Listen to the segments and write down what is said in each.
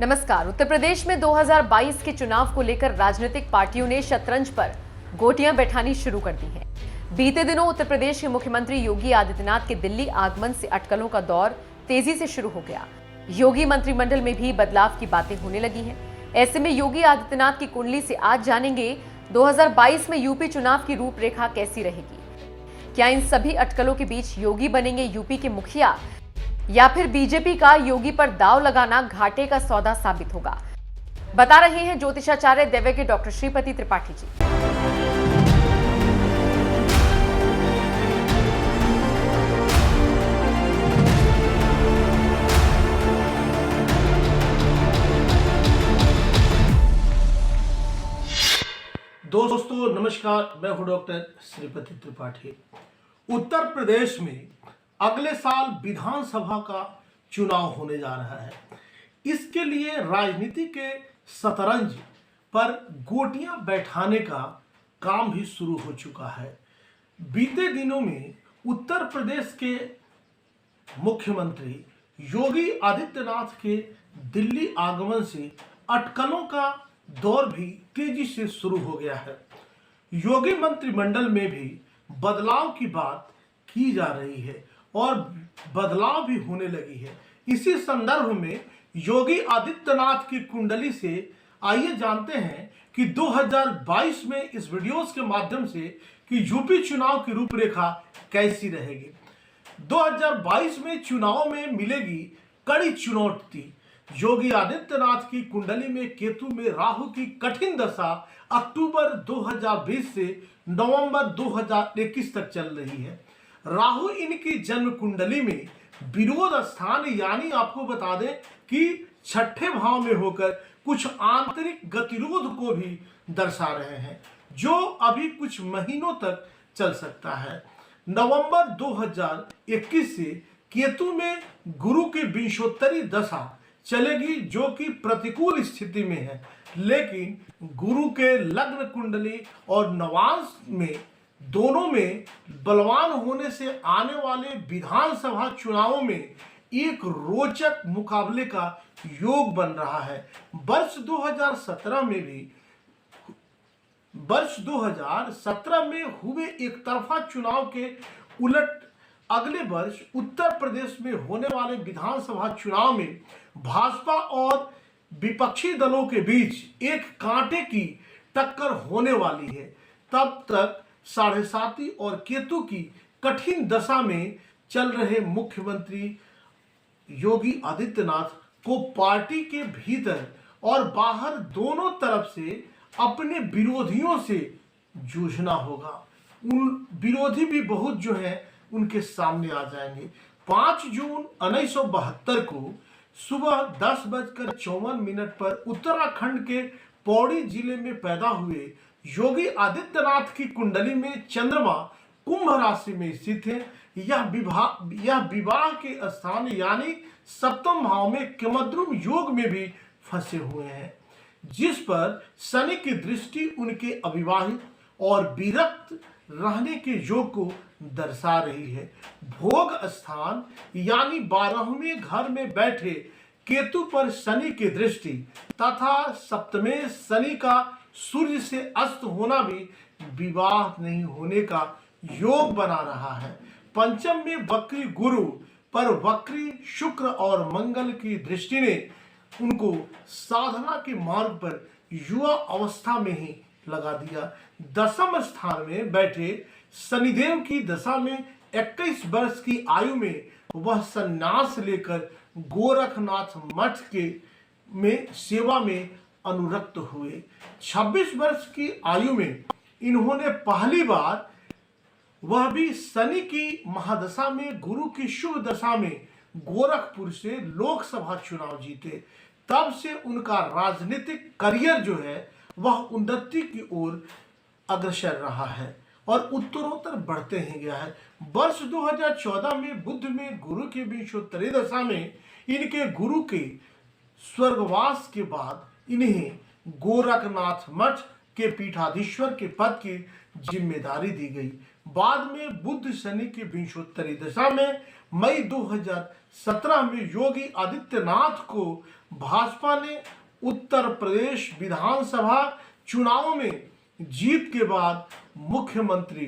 नमस्कार। उत्तर प्रदेश में 2022 के चुनाव को लेकर राजनीतिक पार्टियों ने शतरंज पर गोटियां बैठानी शुरू कर दी हैं। बीते दिनों उत्तर प्रदेश के मुख्यमंत्री योगी आदित्यनाथ के दिल्ली आगमन से अटकलों का दौर तेजी से शुरू हो गया। योगी मंत्रिमंडल में भी बदलाव की बातें होने लगी हैं। ऐसे में योगी आदित्यनाथ की कुंडली से आज जानेंगे 2022 में यूपी चुनाव की रूपरेखा कैसी रहेगी। क्या इन सभी अटकलों के बीच योगी बनेंगे यूपी के मुखिया, या फिर बीजेपी का योगी पर दांव लगाना घाटे का सौदा साबित होगा? बता रहे हैं ज्योतिषाचार्य दिव्य के डॉक्टर श्रीपति त्रिपाठी जी। दोस्तों नमस्कार, मैं हूं डॉक्टर श्रीपति त्रिपाठी। उत्तर प्रदेश में अगले साल विधानसभा का चुनाव होने जा रहा है। इसके लिए राजनीति के शतरंज पर गोटियां बैठाने का काम भी शुरू हो चुका है। बीते दिनों में उत्तर प्रदेश के मुख्यमंत्री योगी आदित्यनाथ के दिल्ली आगमन से अटकलों का दौर भी तेजी से शुरू हो गया है। योगी मंत्रिमंडल में भी बदलाव की बात की जा रही है और बदलाव भी होने लगी है। इसी संदर्भ में योगी आदित्यनाथ की कुंडली से आइए जानते हैं कि 2022 में इस वीडियोस के माध्यम से कि यूपी चुनाव की रूपरेखा कैसी रहेगी। 2022 में चुनाव में मिलेगी कड़ी चुनौती। योगी आदित्यनाथ की कुंडली में केतु में राहु की कठिन दशा अक्टूबर 2020 से नवंबर 2021 तक चल रही है। राहु इनकी जन्म कुंडली में विरोध स्थान यानी आपको बता दें कि छठे भाव में होकर कुछ आंतरिक गतिरोध को भी दर्शा रहे हैं, जो अभी कुछ महीनों तक चल सकता है। नवंबर 2021 से केतु में गुरु की विंशोत्तरी दशा चलेगी, जो कि प्रतिकूल स्थिति में है, लेकिन गुरु के लग्न कुंडली और नवांश में दोनों में बलवान होने से आने वाले विधानसभा चुनावों में एक रोचक मुकाबले का योग बन रहा है। वर्ष 2017 में हुए एक तरफा चुनाव के उलट अगले वर्ष उत्तर प्रदेश में होने वाले विधानसभा चुनाव में भाजपा और विपक्षी दलों के बीच एक कांटे की टक्कर होने वाली है। तब तक साढ़े साती और केतु की कठिन दशा में चल रहे मुख्यमंत्री योगी आदित्यनाथ को पार्टी के भीतर और बाहर दोनों तरफ से अपने विरोधियों से जूझना होगा। उन विरोधी भी बहुत जो है उनके सामने आ जाएंगे। 5 जून 1972 को सुबह 10:54 पर उत्तराखंड के पौड़ी जिले में पैदा हुए योगी आदित्यनाथ की कुंडली में चंद्रमा कुंभ राशि में स्थित है। यह विवाह के स्थान यानी सप्तम भाव में केमद्रुम योग में भी फंसे हुए हैं, जिस पर शनि की दृष्टि उनके अविवाहित और विरक्त रहने के योग को दर्शा रही है। भोग स्थान यानी 12वें घर में बैठे केतु पर शनि की दृष्टि तथा सप्तमें शनि का सूर्य से अस्त होना भी विवाह नहीं होने का योग बना रहा है। पंचम में वक्री गुरु पर वक्री शुक्र और मंगल की दृष्टि ने उनको साधना के मार्ग पर युवा अवस्था में ही लगा दिया। दसम स्थान में बैठे शनिदेव की दशा में 21 वर्ष की आयु में वह संन्यास लेकर गोरखनाथ मठ के में सेवा में अनुरक्त हुए। 26 वर्ष की आयु में इन्होंने पहली बार, वह भी शनि की महादशा में गुरु की शुभ दशा में, गोरखपुर से लोकसभा चुनाव जीते। तब से उनका राजनीतिक करियर जो है वह उन्नति की ओर अग्रसर रहा है और उत्तरोत्तर बढ़ते ही गया है। वर्ष 2014 में बुध में गुरु की विंशोत्तरी दशा में इनके गुरु के स्वर्गवास के बाद इन्हें गोरखनाथ मठ के पीठाधीश्वर के पद की जिम्मेदारी दी गई। बाद में बुध शनि की विंशोत्तरी दशा में मई 2017 में योगी आदित्यनाथ को भाजपा ने उत्तर प्रदेश विधानसभा चुनाव में जीत के बाद मुख्यमंत्री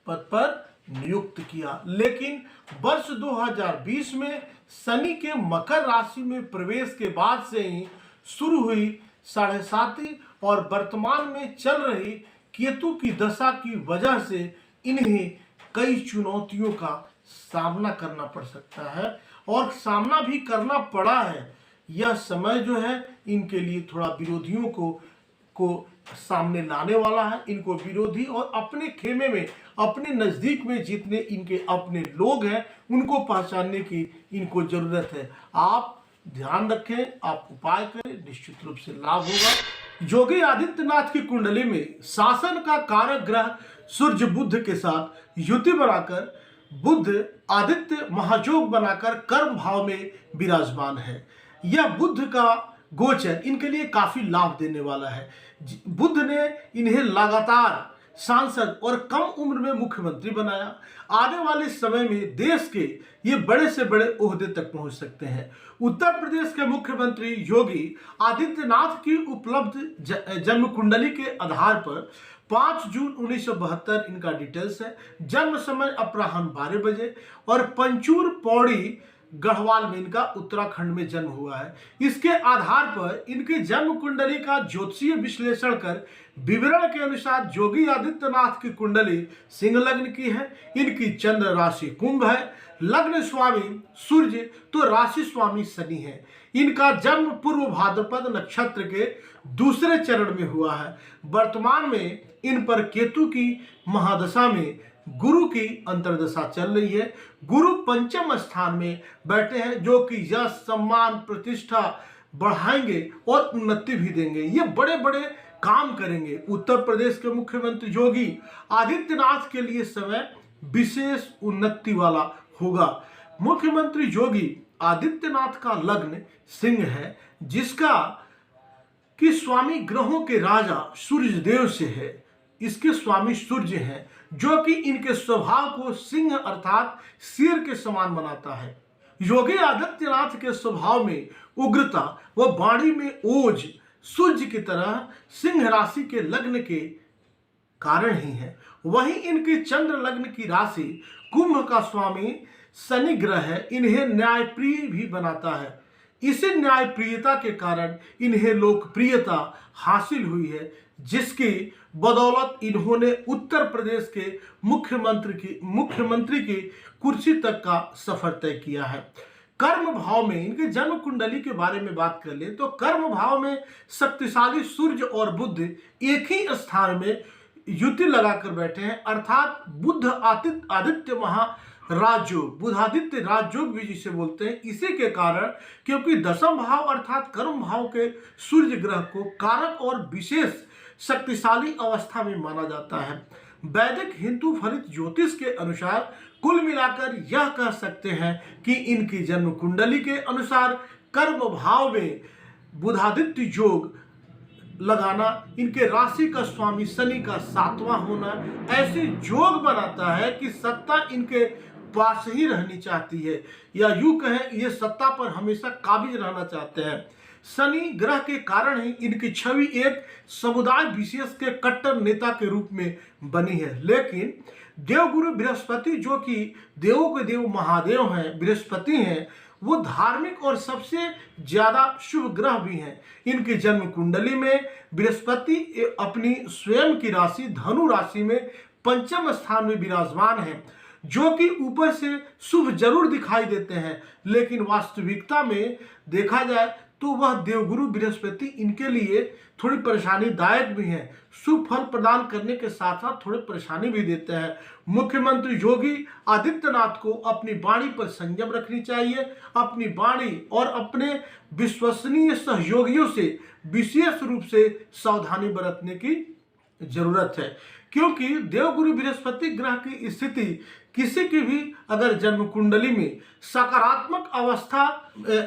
पद पर नियुक्त किया। लेकिन वर्ष 2020 में शनि के मकर राशि में प्रवेश के बाद से ही शुरू हुई 7.5 और वर्तमान में चल रही केतु की दशा की वजह से इन्हें कई चुनौतियों का सामना करना पड़ सकता है और सामना भी करना पड़ा है। यह समय जो है इनके लिए थोड़ा विरोधियों को सामने लाने वाला है। इनको विरोधी और अपने खेमे में, अपने नजदीक में जितने इनके अपने लोग हैं उनको पहचानने की इनको जरूरत है। आप ध्यान रखें, आप उपाय करें, निश्चित रूप से लाभ होगा। योगी आदित्यनाथ की कुंडली में शासन का कारक ग्रह सूर्य बुध के साथ युति बनाकर बुध आदित्य महायोग बनाकर कर्म भाव में विराजमान है। यह बुध का गोचर इनके लिए काफी लाभ देने वाला है। बुध ने इन्हें लगातार सांसद और कम उम्र में मुख्यमंत्री बनाया। आने वाले समय में देश के ये बड़े से बड़े ओहदे तक पहुंच सकते हैं। उत्तर प्रदेश के मुख्यमंत्री योगी आदित्यनाथ की उपलब्ध जन्म कुंडली के आधार पर 5 जून 1972 इनका डिटेल्स है। जन्म समय अपराह्न 12 बजे और पंचूर पौड़ी गढ़वाल में इनका उत्तराखंड में जन्म हुआ है। इसके आधार पर इनके जन्म कुंडली का ज्योतिषीय विश्लेषण कर विवरण के अनुसार योगी आदित्यनाथ की कुंडली सिंह लग्न की है। इनकी चंद्र राशि कुंभ है, लग्न स्वामी सूर्य तो राशि स्वामी शनि है। इनका जन्म पूर्व भाद्रपद नक्षत्र के दूसरे चरण में हुआ है। वर्तमान में इन पर केतु की महादशा में गुरु की अंतर्दशा चल रही है। गुरु पंचम स्थान में बैठे हैं जो कि यश सम्मान प्रतिष्ठा बढ़ाएंगे और उन्नति भी देंगे। ये बड़े बड़े काम करेंगे। उत्तर प्रदेश के मुख्यमंत्री योगी आदित्यनाथ के लिए समय विशेष उन्नति वाला होगा। मुख्यमंत्री योगी आदित्यनाथ का लग्न सिंह है जिसका कि स्वामी ग्रहों के राजा सूर्य देव से है। इसके स्वामी सूर्य हैं जो कि इनके स्वभाव को सिंह अर्थात शेर के समान बनाता है। योगी आदित्यनाथ के स्वभाव में उग्रता व वाणी में ओज सूर्य की तरह सिंह राशि के लग्न के कारण ही है। वहीं इनकी चंद्र लग्न की राशि कुंभ का स्वामी शनि ग्रह है। इन्हें न्यायप्रिय भी बनाता है। इसी न्यायप्रियता के कारण इन्हें लोकप्रियता हासिल हुई है जिसकी बदौलत इन्होंने उत्तर प्रदेश के मुख्यमंत्री की कुर्सी तक का सफर तय किया है। कर्म भाव में इनके जन्म कुंडली के बारे में बात कर ले तो कर्म भाव में शक्तिशाली सूर्य और बुध एक ही स्थान में युति लगाकर बैठे हैं अर्थात बुध आदित्य महाराजयोग, बुधादित्य राजयोग भी जिसे बोलते हैं। इसी के कारण क्योंकि दशम भाव अर्थात कर्म भाव के सूर्य ग्रह को कारक और विशेष शक्तिशाली अवस्था में माना जाता है। वैदिक हिंदू फलित ज्योतिष के अनुसार कुल मिलाकर यह कह सकते हैं कि इनकी जन्म कुंडली के अनुसार कर्म भाव में बुधादित्य योग लगाना, इनके राशि का स्वामी शनि का 7वां होना ऐसे योग बनाता है कि सत्ता इनके पास ही रहनी चाहती है या यूं कहें ये सत्ता पर हमेशा काबिज रहना चाहते हैं। शनि ग्रह के कारण ही इनकी छवि एक समुदाय विशेष के कट्टर नेता के रूप में बनी है। लेकिन देवगुरु बृहस्पति जो कि देवों के देव महादेव हैं, बृहस्पति हैं, वो धार्मिक और सबसे ज्यादा शुभ ग्रह भी हैं। इनकी जन्म कुंडली में बृहस्पति अपनी स्वयं की राशि धनु राशि में पंचम स्थान में विराजमान है जो कि ऊपर से शुभ जरूर दिखाई देते हैं लेकिन वास्तविकता में देखा जाए तो वह देवगुरु बृहस्पति इनके लिए थोड़ी परेशानी दायक भी हैं। शुभ फल प्रदान करने के साथ साथ थोड़ी परेशानी भी देते हैं। मुख्यमंत्री योगी आदित्यनाथ को अपनी वाणी पर संयम रखनी चाहिए। अपनी वाणी और अपने विश्वसनीय सहयोगियों से विशेष रूप से सावधानी बरतने की जरूरत है क्योंकि देवगुरु बृहस्पति ग्रह की स्थिति किसी की भी अगर जन्म कुंडली में सकारात्मक अवस्था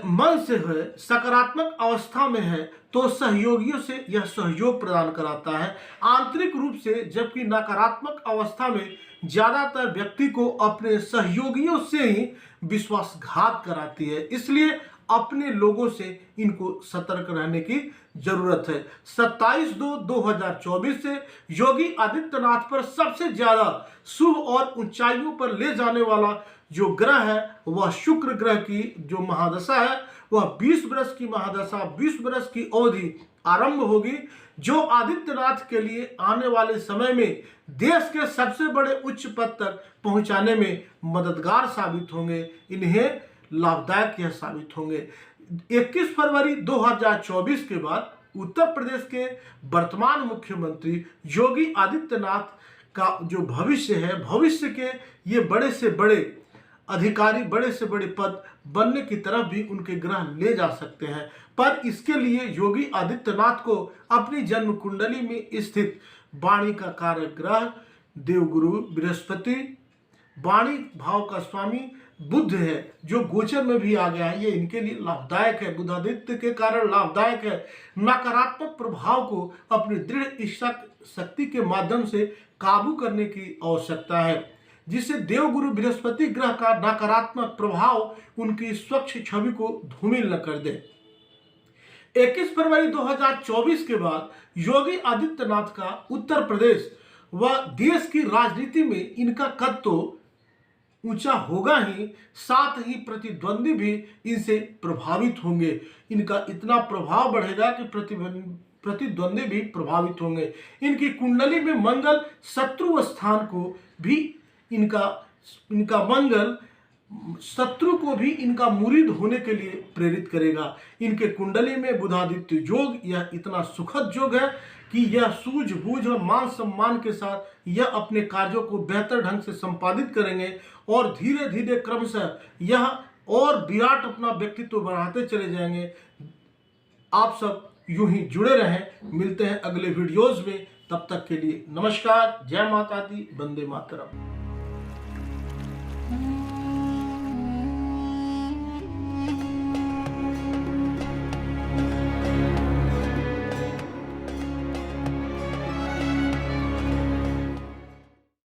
मन से है, सकारात्मक अवस्था में है, तो सहयोगियों से यह सहयोग प्रदान कराता है आंतरिक रूप से, जबकि नकारात्मक अवस्था में ज्यादातर व्यक्ति को अपने सहयोगियों से ही विश्वासघात कराती है। इसलिए अपने लोगों से इनको सतर्क रहने की जरूरत है। 27/2/2024 से योगी आदित्यनाथ पर सबसे ज्यादा शुभ और ऊंचाइयों पर ले जाने वाला जो ग्रह है वह शुक्र ग्रह की जो महादशा है वह 20 वर्ष की महादशा, 20 वर्ष की अवधि आरंभ होगी, जो आदित्यनाथ के लिए आने वाले समय में देश के सबसे बड़े उच्च पद तक पहुंचाने में मददगार साबित होंगे। इन्हें लाभदायक यह साबित होंगे। 21 फरवरी 2024 के बाद उत्तर प्रदेश के वर्तमान मुख्यमंत्री योगी आदित्यनाथ का जो भविष्य है, भविष्य के ये बड़े से बड़े अधिकारी, बड़े से बड़े पद बनने की तरफ भी उनके ग्रह ले जा सकते हैं। पर इसके लिए योगी आदित्यनाथ को अपनी जन्म कुंडली में स्थित वाणी का कारक ग्रह देवगुरु बृहस्पति, वाणी भाव का स्वामी बुध है जो गोचर में भी आ गया है, ये इनके लिए लाभदायक है, बुधादित्य के कारण लाभदायक है। नकारात्मक प्रभाव को अपनी दृढ़ इच्छा शक्ति के माध्यम से काबू करने की आवश्यकता है, जिससे देवगुरु बृहस्पति ग्रह का नकारात्मक प्रभाव उनकी स्वच्छ छवि को धूमिल न कर दे। 21 फरवरी 2024 के बाद योगी आदित्यनाथ का उत्तर प्रदेश व देश की राजनीति में इनका कद तो ऊंचा होगा ही, साथ ही प्रतिद्वंदी भी इनसे प्रभावित होंगे। इनका इतना प्रभाव बढ़ेगा कि प्रतिद्वंदी भी प्रभावित होंगे। इनकी कुंडली में मंगल शत्रु स्थान को भी इनका मंगल शत्रु को भी इनका मुरीद होने के लिए प्रेरित करेगा। इनके कुंडली में बुधादित्य योग यह इतना सुखद योग है कि यह सूझबूझ और मान सम्मान के साथ यह अपने कार्यों को बेहतर ढंग से संपादित करेंगे और धीरे धीरे क्रमशः यह और विराट अपना व्यक्तित्व बढ़ाते चले जाएंगे। आप सब यूं ही जुड़े रहें। मिलते हैं अगले वीडियोज में, तब तक के लिए नमस्कार, जय माता दी, वंदे मातरम।